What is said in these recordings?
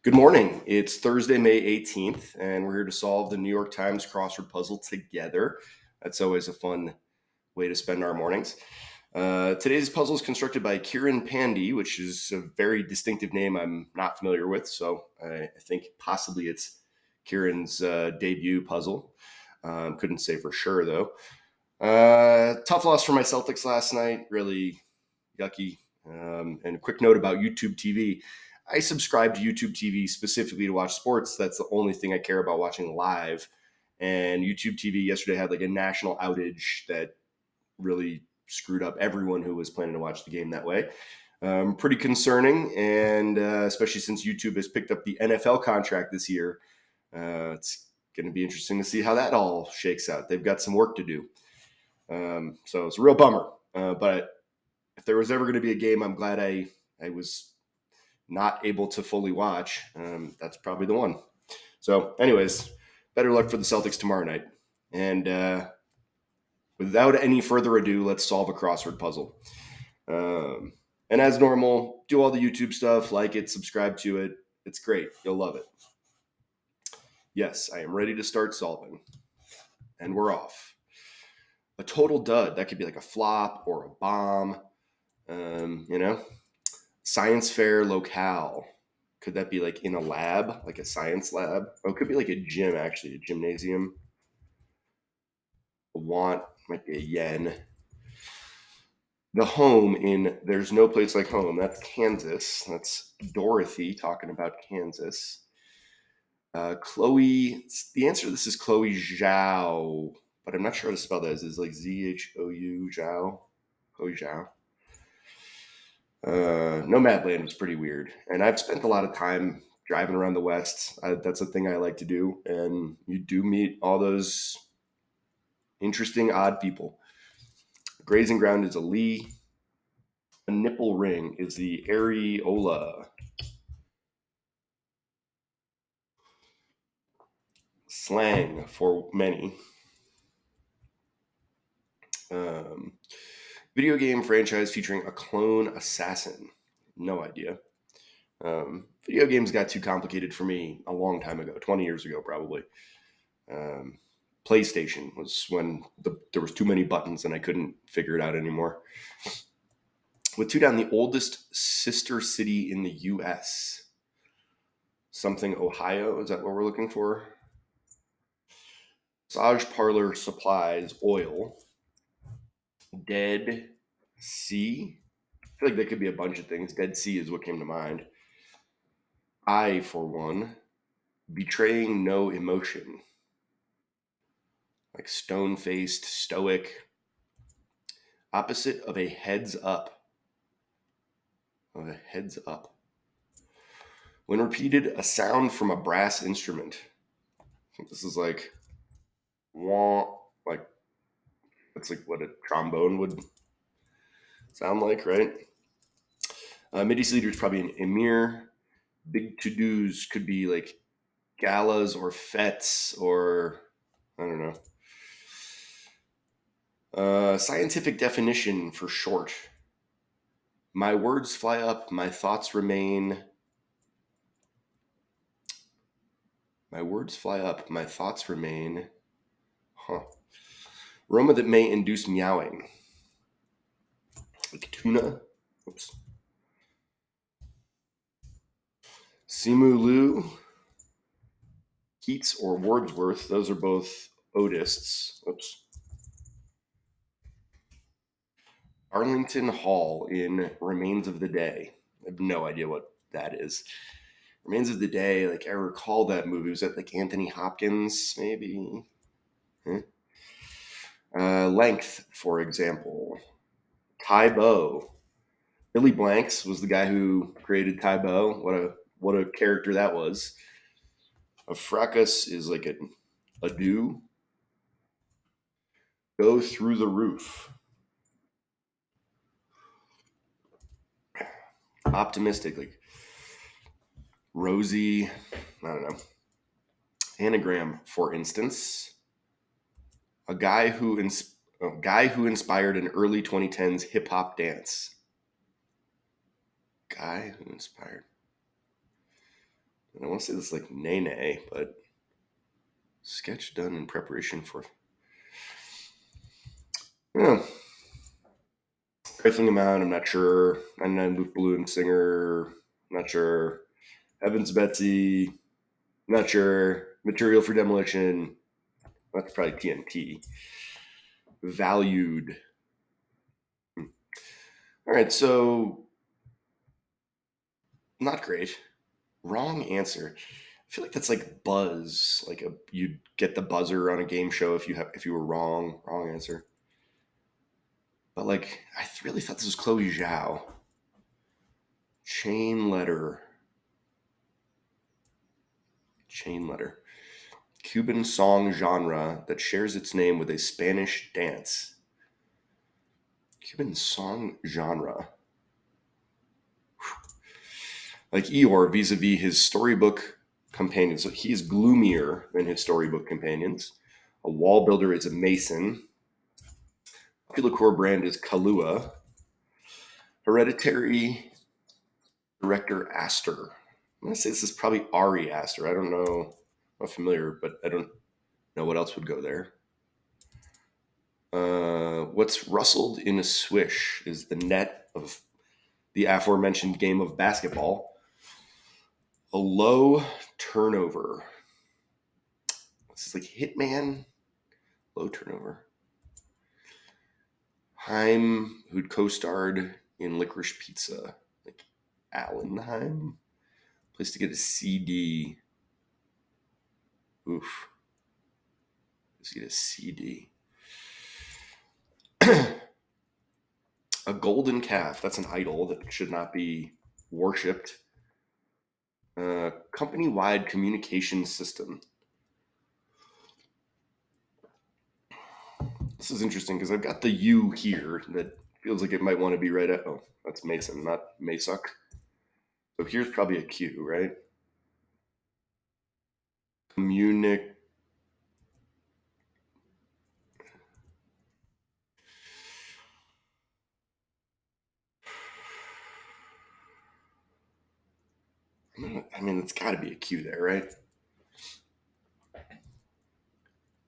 Good morning. It's Thursday, May 18th, and we're here to solve the New York Times crossword puzzle together. That's always a fun way to spend our mornings. Today's puzzle is constructed by Kieran Pandy, which is a very distinctive name I'm not familiar with, so I think possibly it's Kieran's debut puzzle. Couldn't say for sure, though. Tough loss for my Celtics last night, really yucky. And a quick note about YouTube TV. I subscribe to YouTube TV specifically to watch sports. That's the only thing I care about watching live. And YouTube TV yesterday had like a national outage that really screwed up everyone who was planning to watch the game that way. Pretty concerning, and especially since YouTube has picked up the NFL contract this year, it's going to be interesting to see how that all shakes out. They've got some work to do. So it's a real bummer. But if there was ever going to be a game I'm glad I was not able to fully watch, that's probably the one. So anyways, better luck for the Celtics tomorrow night. And without any further ado, let's solve a crossword puzzle. And as normal, do all the YouTube stuff, like it, subscribe to it. It's great. You'll love it. Yes, I am ready to start solving. And we're off. A total dud. That could be like a flop or a bomb. Science fair locale. Could that be like in a lab, like a science lab? Oh, it could be like a gym, actually, a gymnasium. A want might be a yen. The home in There's No Place Like Home. That's Kansas. That's Dorothy talking about Kansas. Chloe, the answer to this is Chloe Zhao, but I'm not sure how to spell that. Is like Zhou, Zhao? Chloe Zhao. Nomadland was pretty weird, and I've spent a lot of time driving around the West. That's a thing I like to do, and you do meet all those interesting, odd people. Grazing ground is a Lee. A nipple ring is the areola. Slang for many. Video game franchise featuring a clone assassin. No idea. Video games got too complicated for me a long time ago, 20 years ago probably. PlayStation was when there was too many buttons and I couldn't figure it out anymore. With two down, the oldest sister city in the U.S. Something Ohio, is that what we're looking for? Massage parlor supplies, oil. Dead Sea. I feel like that could be a bunch of things. Dead Sea is what came to mind. I, for one, betraying no emotion. Like stone-faced, stoic. Opposite of a heads up. Of a heads up. When repeated, a sound from a brass instrument. This is like wah, like it's like what a trombone would sound like, right? Middle East leader is probably an emir. Big to-dos could be like galas or fetes or I don't know. Scientific definition for short. My words fly up, my thoughts remain. My words fly up, my thoughts remain. Aroma that may induce meowing. Like tuna. Oops. Simulu. Keats or Wordsworth. Those are both odists. Oops. Arlington Hall in Remains of the Day. I have no idea what that is. Remains of the Day, like I recall that movie. Was that like Anthony Hopkins, maybe? Length, for example. Tybo. Billy Blanks was the guy who created Tybo. What a character that was. A fracas is like a do. Go through the roof. Optimistic, like rosy. I don't know. Anagram, for instance. A guy who inspired an early 2010s hip hop dance. Guy who inspired. I want to say this is like nay, but sketch done in preparation for. Yeah. Everything amount, I'm not sure. 99 Luke Balloon Singer, not sure. Evans Betsy, not sure. Material for Demolition, that's probably TNT. Valued. All right, so not great. Wrong answer. I feel like that's like buzz. Like you'd get the buzzer on a game show if you were wrong. Wrong answer. But like I really thought this was Chloe Zhao. Chain letter. Chain letter. Cuban song genre that shares its name with a Spanish dance. Cuban song genre. Like Eeyore vis-a-vis his storybook companions. So he's gloomier than his storybook companions. A wall builder is a mason. Popular core brand is Kahlua. Hereditary director Aster. I'm gonna say this is probably Ari Aster. I don't know. I'm not familiar, but I don't know what else would go there. What's rustled in a swish is the net of the aforementioned game of basketball. A low turnover. This is like Hitman. Low turnover. Heim, who'd co-starred in Licorice Pizza. Like Alan Heim. Place to get a CD. Oof. Let's get a CD. A golden calf. That's an idol that should not be worshipped. Company-wide communication system. This is interesting because I've got the U here that feels like it might want to be right at. Oh, that's Mason, not Masuk. So here's probably a Q, right? Communic. I mean, it's got to be a Q there, right?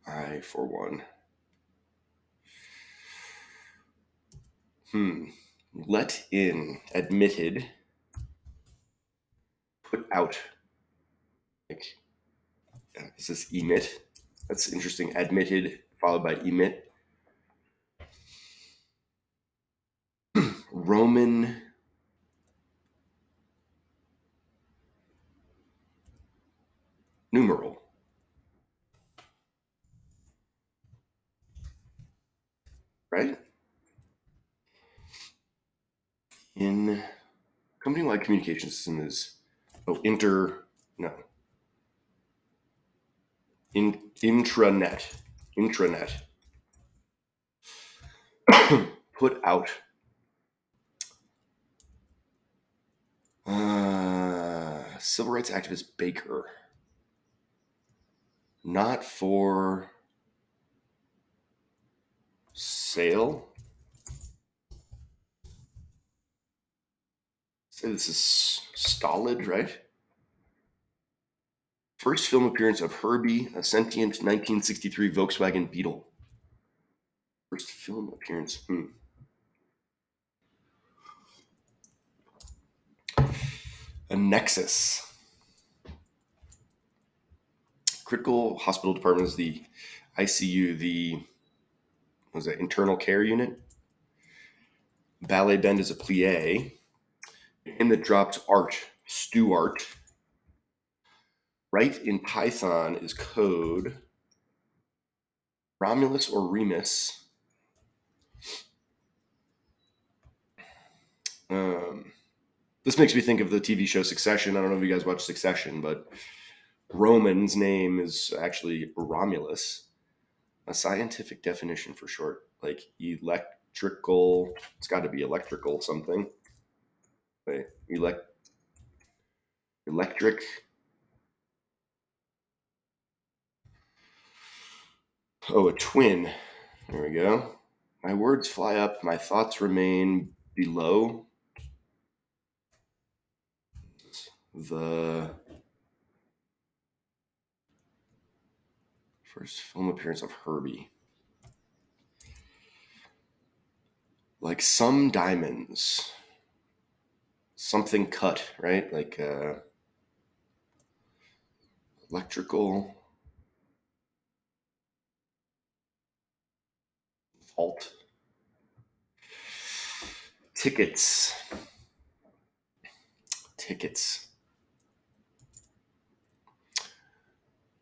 I for one. Let in, admitted, put out. Like, is this emit? That's interesting. Admitted followed by emit. Roman numeral. Right? In company-wide communication system is no intranet put out civil rights activist Baker, not for sale. Say this is stolid, right? First film appearance of Herbie, a sentient 1963 Volkswagen Beetle. First film appearance. A nexus. Critical hospital department is the ICU, the internal care unit. Ballet bend is a plie. And that drops art, Stuart. Write in Python is code. Romulus or Remus. This makes me think of the TV show Succession. I don't know if you guys watch Succession, but Roman's name is actually Romulus. A scientific definition for short, like electrical. It's got to be electrical something. Wait, electric. Oh, a twin. There we go. My words fly up, my thoughts remain below. The First film appearance of Herbie. Like some diamonds. Something cut, right? Like electrical fault. Tickets.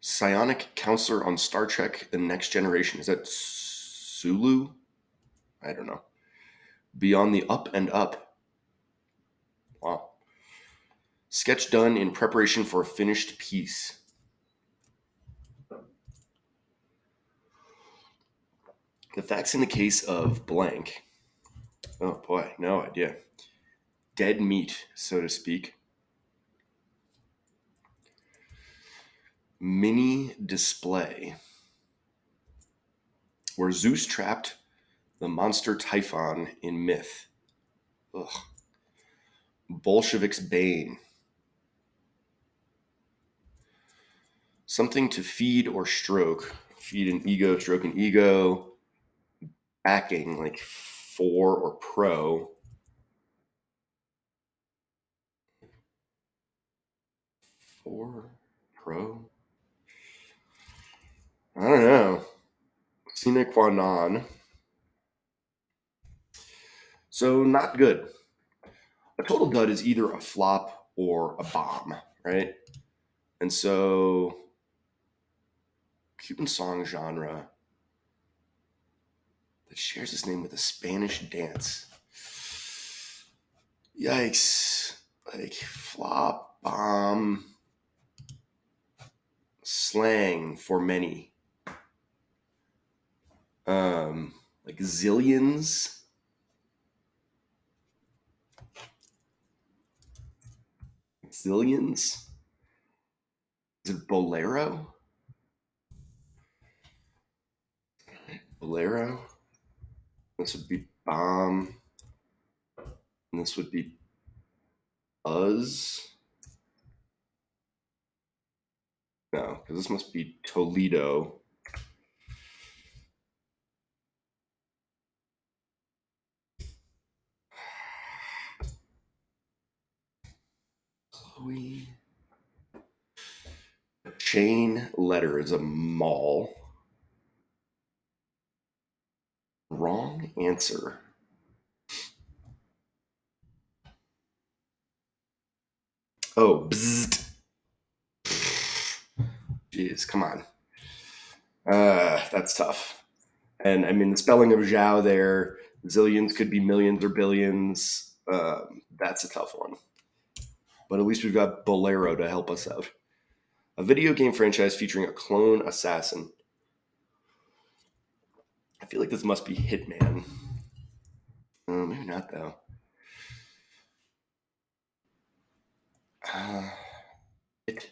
Psionic counselor on Star Trek The Next Generation. Is that Sulu? I don't know. Beyond the Up and Up. Wow. Sketch done in preparation for a finished piece. The facts in the case of blank. Oh boy, no idea. Dead meat, so to speak. Mini display. Where Zeus trapped the monster Typhon in myth. Ugh. Bolshevik's bane. Something to feed or stroke. Feed an ego, stroke an ego. Backing, like for or pro. For, pro. I don't know. Sine qua non. So not good. A total dud is either a flop or a bomb, right? And so Cuban song genre that shares its name with a Spanish dance. Yikes. Like flop, bomb, slang for many. Like zillions. Zillions? Is it bolero? Bolero? This would be bomb. And this would be buzz. No, because this must be Toledo. Chloe. Chain letter is a mall. Wrong answer. Oh, bzzzt. Jeez, come on. That's tough. And I mean, the spelling of Zhao there, zillions could be millions or billions. That's a tough one. But at least we've got Bolero to help us out. A video game franchise featuring a clone assassin. I feel like this must be Hitman. Maybe not, though. Hit.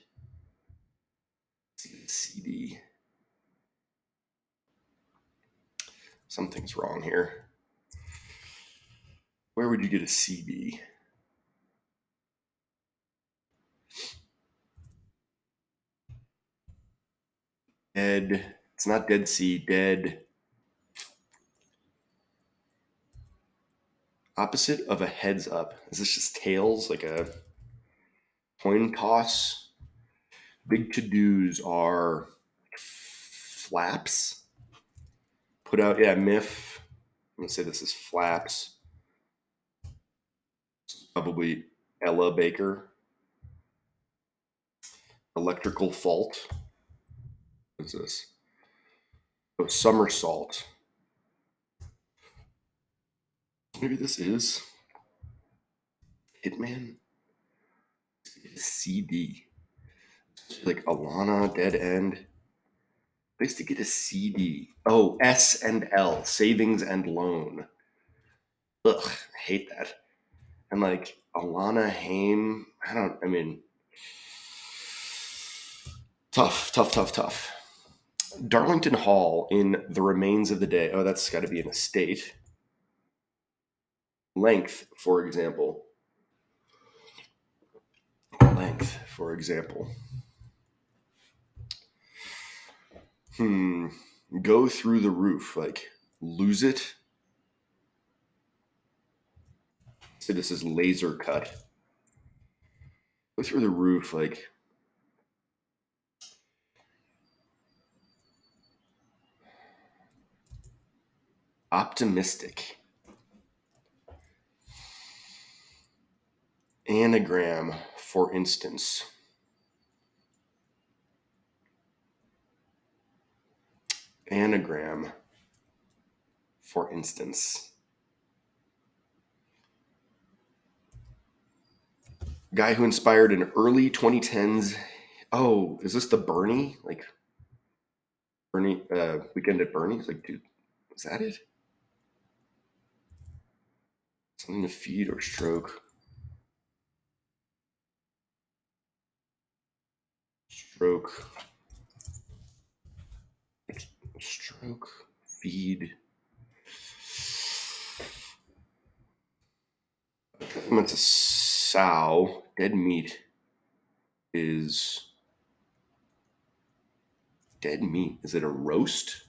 CD. Something's wrong here. Where would you get a CD? Dead. It's not Dead Sea. Dead. Opposite of a heads up. Is this just tails? Like a coin toss? Big to-dos are flaps. Put out, yeah, Miff. I'm going to say this is flaps. Probably Ella Baker. Electrical fault. What is this? Oh, somersault. Maybe this is Hitman. CD. Like Alana, Dead End. Place to get a CD. Oh, S and L. Savings and loan. Ugh, I hate that. And like Alana Haim. I mean, tough. Darlington Hall in The Remains of the Day. Oh, that's got to be an estate. Length, for example. Go through the roof, like lose it. So this is laser cut. Go through the roof, like optimistic. Anagram, for instance. Anagram, for instance. Guy who inspired an early 2010s. Oh, is this the Bernie? Like Bernie, Weekend at Bernie's? Like, dude, is that it? Something to feed or stroke. Stroke. Stroke. Feed. That's a sow. Dead meat is dead meat. Is it a roast?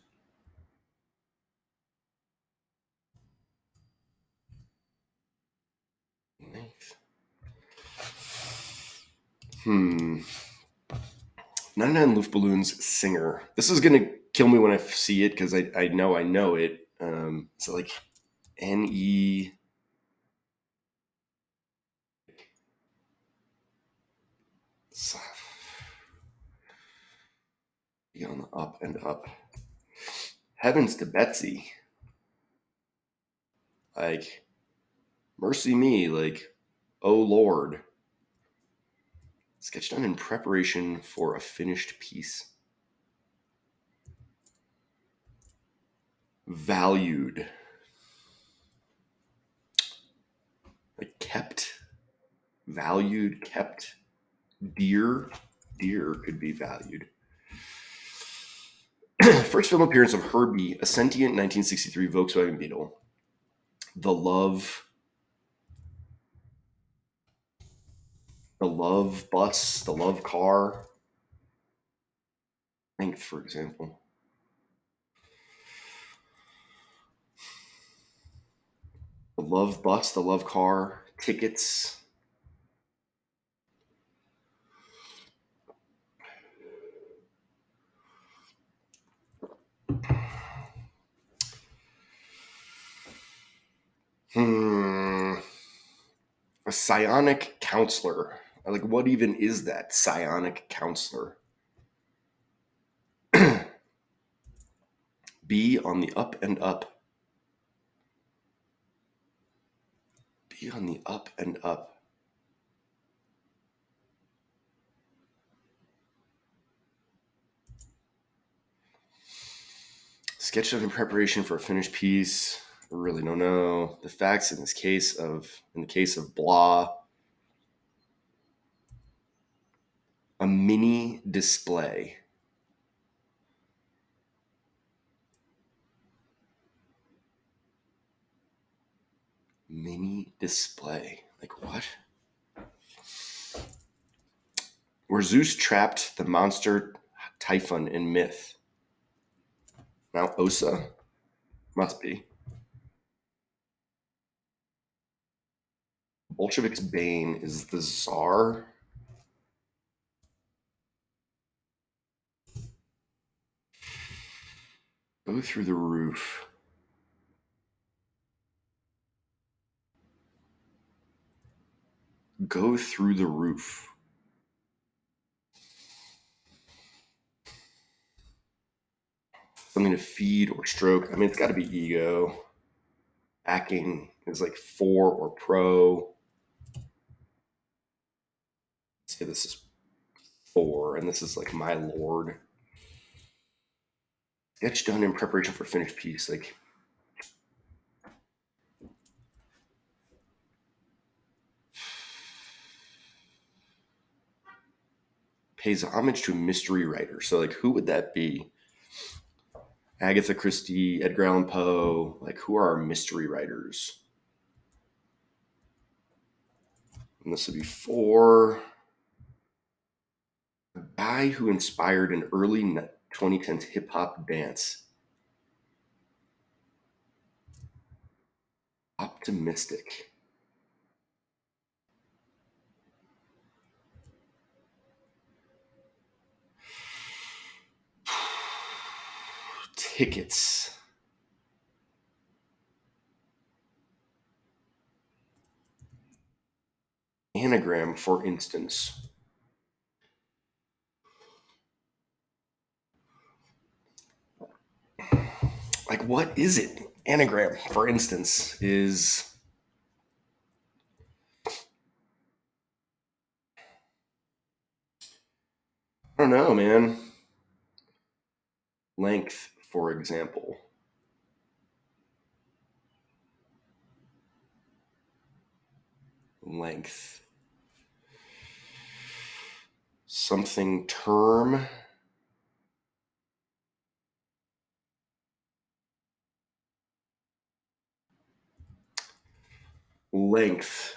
Nice. 99 Luft Balloons singer. This is gonna kill me when I see it because I know it. So like NE. Be on the up and up. Heavens to Betsy. Like, mercy me. Like, oh Lord. Sketch done in preparation for a finished piece. Valued. Like, kept. Valued, kept. Dear. Dear could be valued. First film appearance of Herbie, a sentient 1963 Volkswagen Beetle. The love bus, the love car. Length, for example. The love bus, the love car, tickets. A psionic counselor. Like, what even is that? Psionic counselor. Be on the up and up. Be on the up and up. Sketched up in preparation for a finished piece. I really don't know. The facts in the case of blah. A mini display. Mini display. Like what? Where Zeus trapped the monster Typhon in myth. Mount Ossa? Must be. Bolshevik's bane is the Tsar. Go through the roof. Go through the roof. Something to feed or stroke. I mean, it's got to be ego. Acting is like for or pro. Let's say this is for, and this is like my lord. Sketch done in preparation for finished piece. Like, pays homage to a mystery writer. So, like, who would that be? Agatha Christie, Edgar Allan Poe. Like, who are our mystery writers? And this would be for a guy who inspired an early 2010s hip hop dance. Optimistic. Tickets. Anagram, for instance. Like, what is it? Anagram, for instance, is. I don't know, man. Length, for example. Length. Something term. Length.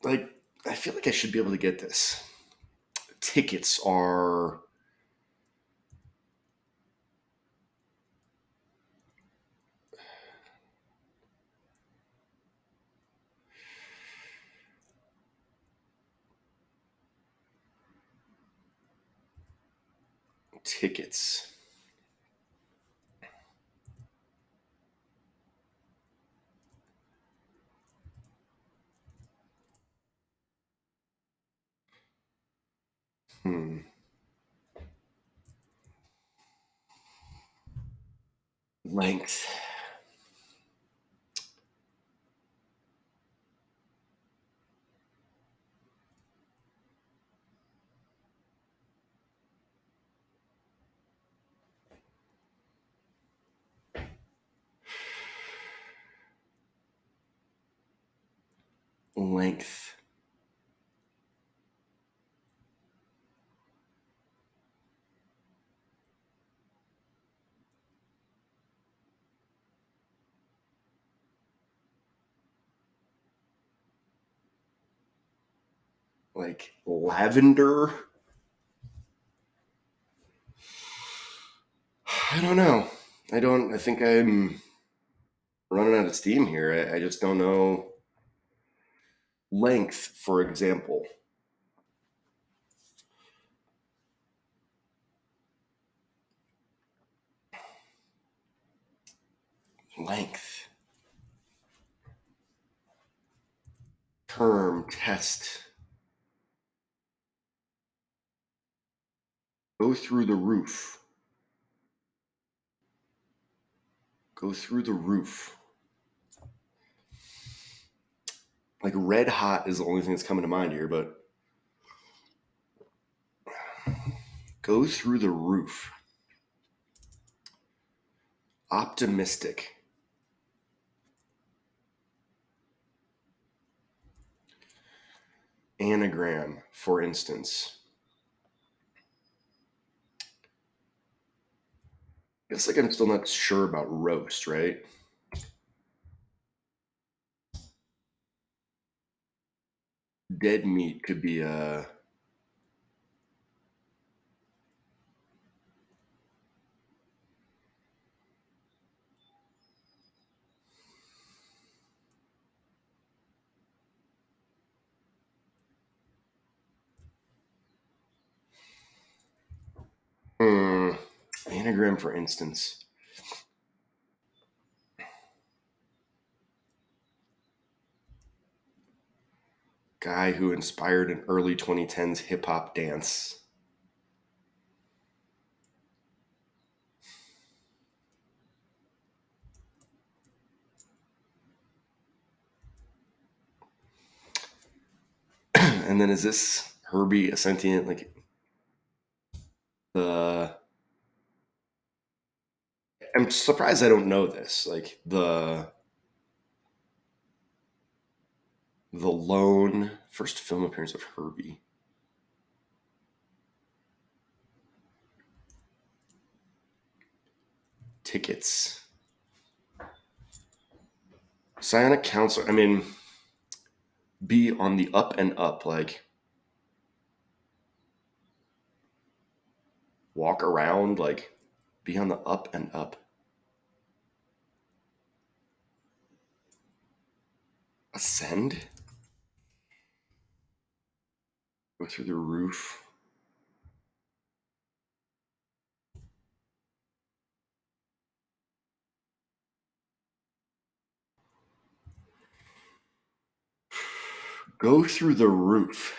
Like, I feel like I should be able to get this. Tickets are. Tickets. Hmm. Length. Length. Like lavender. I don't know. I think I'm running out of steam here. I just don't know. Length, for example. Length. Term, test. Go through the roof. Go through the roof. Like red hot is the only thing that's coming to mind here, but go through the roof. Optimistic. Anagram, for instance. It's like I'm still not sure about roast, right? Dead meat could be a. Anagram, for instance. Guy who inspired an early 2010s hip hop dance. And then is this Herbie a sentient? Like the. I'm surprised I don't know this. Like the lone first film appearance of Herbie. Tickets. Psionic counselor. I mean, be on the up and up, like walk around, like be on the up and up. Ascend? Go through the roof. Go through the roof.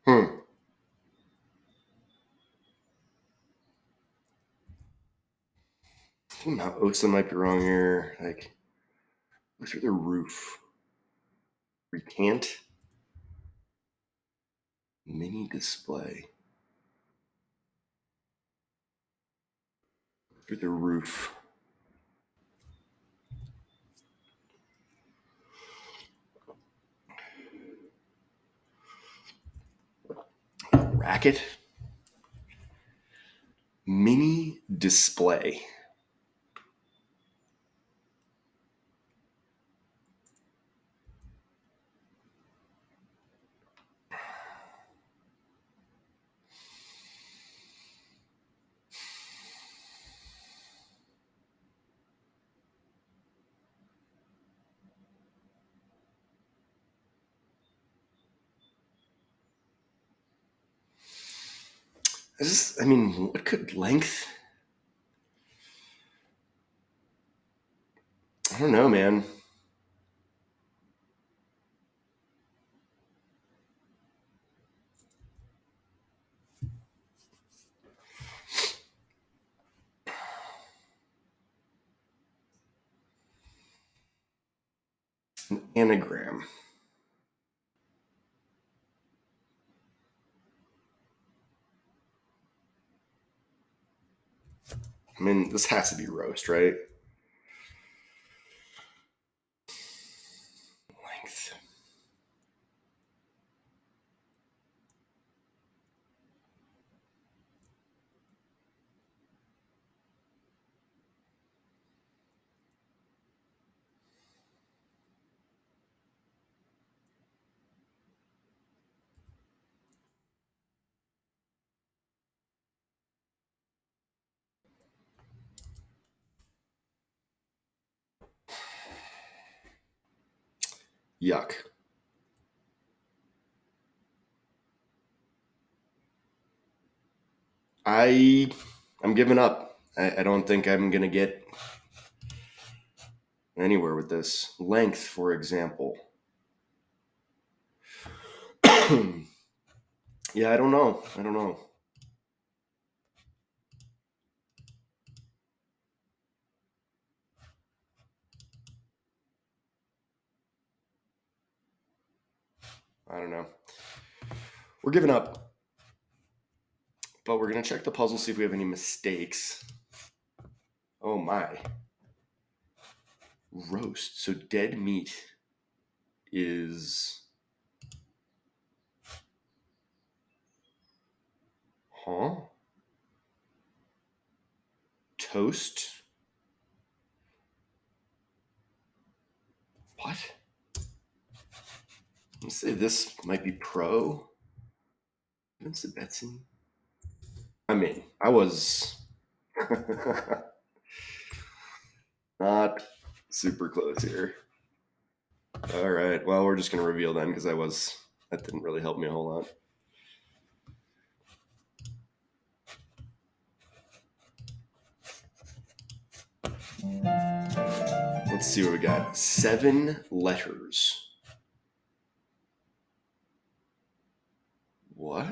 Hmm. Mount Osa might be wrong here. Like, go through the roof. Recant. Mini display. Through the roof. Racket. Mini display. I mean, what could length? I don't know, man. An anagram. I mean, this has to be roast, right? Length. Yuck. I'm giving up. I don't think I'm gonna get anywhere with this. Length, for example. Yeah, I don't know. I don't know. I don't know. We're giving up. But we're gonna check the puzzle, see if we have any mistakes. Oh my. Roast. So dead meat is. Huh? Toast? What? Let's say this might be pro. Vincent Betsy. I mean, I was not super close here. All right. Well, we're just gonna reveal then because that didn't really help me a whole lot. Let's see what we got. 7 letters. What?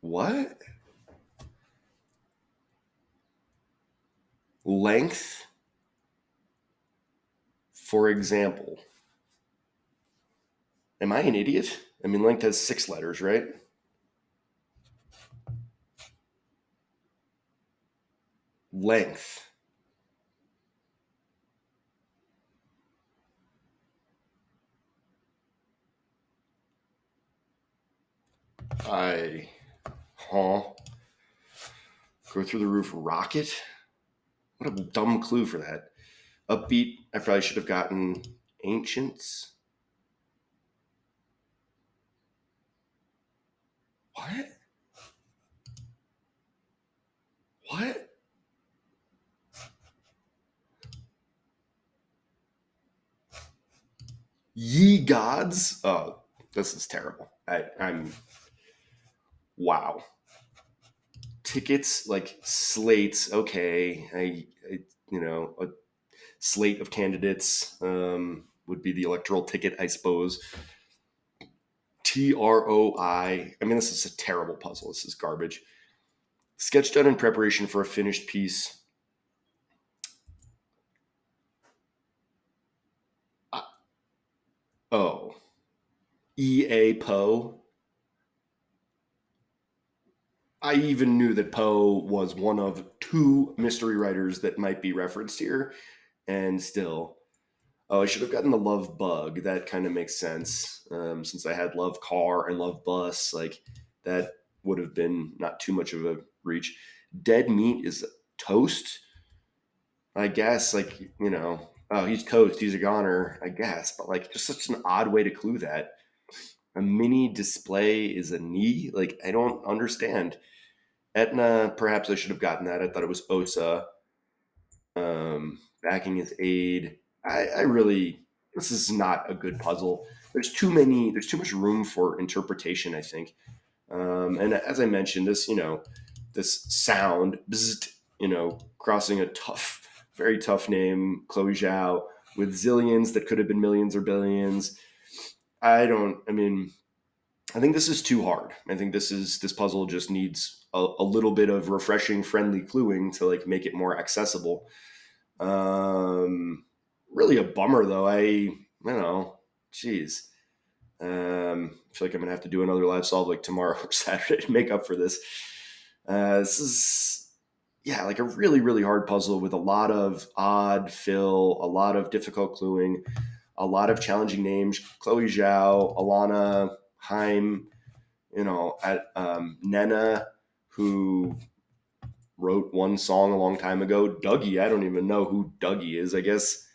What? Length, for example. Am I an idiot? I mean, length has 6 letters, right? Length. I, huh? Go through the roof rocket? What a dumb clue for that. Upbeat, I probably should have gotten ancients. What? What? Ye gods? Oh, this is terrible. I'm wow. Tickets like slates. Okay, a slate of candidates would be the electoral ticket, I suppose. TROI. I mean, this is a terrible puzzle. This is garbage. Sketch done in preparation for a finished piece. Uh, oh, EA Poe. I even knew that Poe was one of two mystery writers that might be referenced here, and still, oh, I should have gotten the Love Bug. That kind of makes sense, since I had Love Car and Love Bus. Like that would have been not too much of a reach. Dead meat is toast, I guess. Like oh, he's toast. He's a goner, I guess. But like, just such an odd way to clue that. A mini display is a knee. Like I don't understand. Etna, perhaps I should have gotten that. I thought it was Osa, backing his aid. I really, this is not a good puzzle. There's too much room for interpretation, I think. And as I mentioned, this sound, bzzzt, crossing a tough, very tough name, Chloe Zhao, with zillions that could have been millions or billions. I mean, I think this is too hard. I think this puzzle just needs a little bit of refreshing, friendly cluing to like make it more accessible. Um, Really a bummer though. I don't know. Jeez. I feel like I'm gonna have to do another live solve like tomorrow or Saturday to make up for this. This is yeah, like a really really hard puzzle with a lot of odd fill, a lot of difficult cluing, a lot of challenging names. Chloe Zhao, Alana Haim, Nena, who wrote one song a long time ago. Dougie, I don't even know who Dougie is. I guess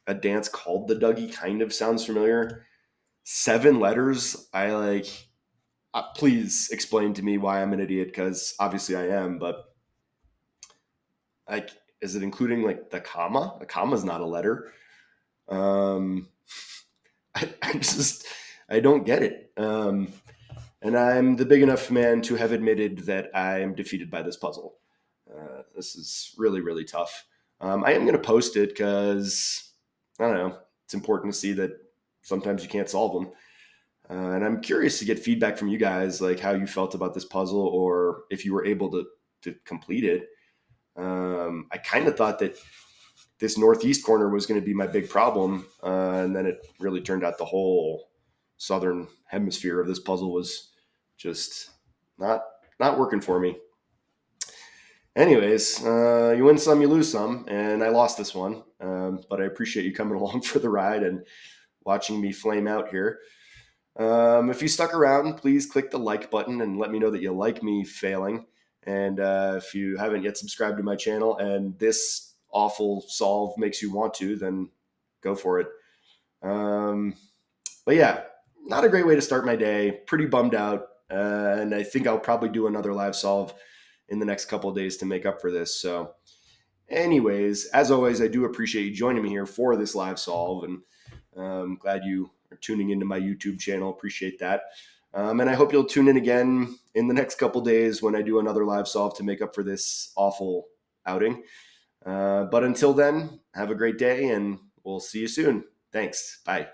a dance called the Dougie kind of sounds familiar. Seven letters. I like. Please explain to me why I'm an idiot, because obviously I am. But like, is it including like the comma? A comma is not a letter. Um, I just I don't get it. And I'm the big enough man to have admitted that I am defeated by this puzzle. This is really, really tough. I am going to post it because, I don't know, it's important to see that sometimes you can't solve them. And I'm curious to get feedback from you guys, like how you felt about this puzzle or if you were able to complete it. I kind of thought that this northeast corner was going to be my big problem. And then it really turned out the whole southern hemisphere of this puzzle was just not not working for me. Anyways, you win some, you lose some, and I lost this one. But I appreciate you coming along for the ride and watching me flame out here. If you stuck around, please click the like button and let me know that you like me failing. And if you haven't yet subscribed to my channel and this awful solve makes you want to, then go for it. Um, but yeah, not a great way to start my day. Pretty bummed out. And I think I'll probably do another live solve in the next couple of days to make up for this. So, anyways, as always, I do appreciate you joining me here for this live solve, and I'm glad you are tuning into my YouTube channel. Appreciate that. And I hope you'll tune in again in the next couple of days when I do another live solve to make up for this awful outing. But until then, have a great day, and we'll see you soon. Thanks. Bye.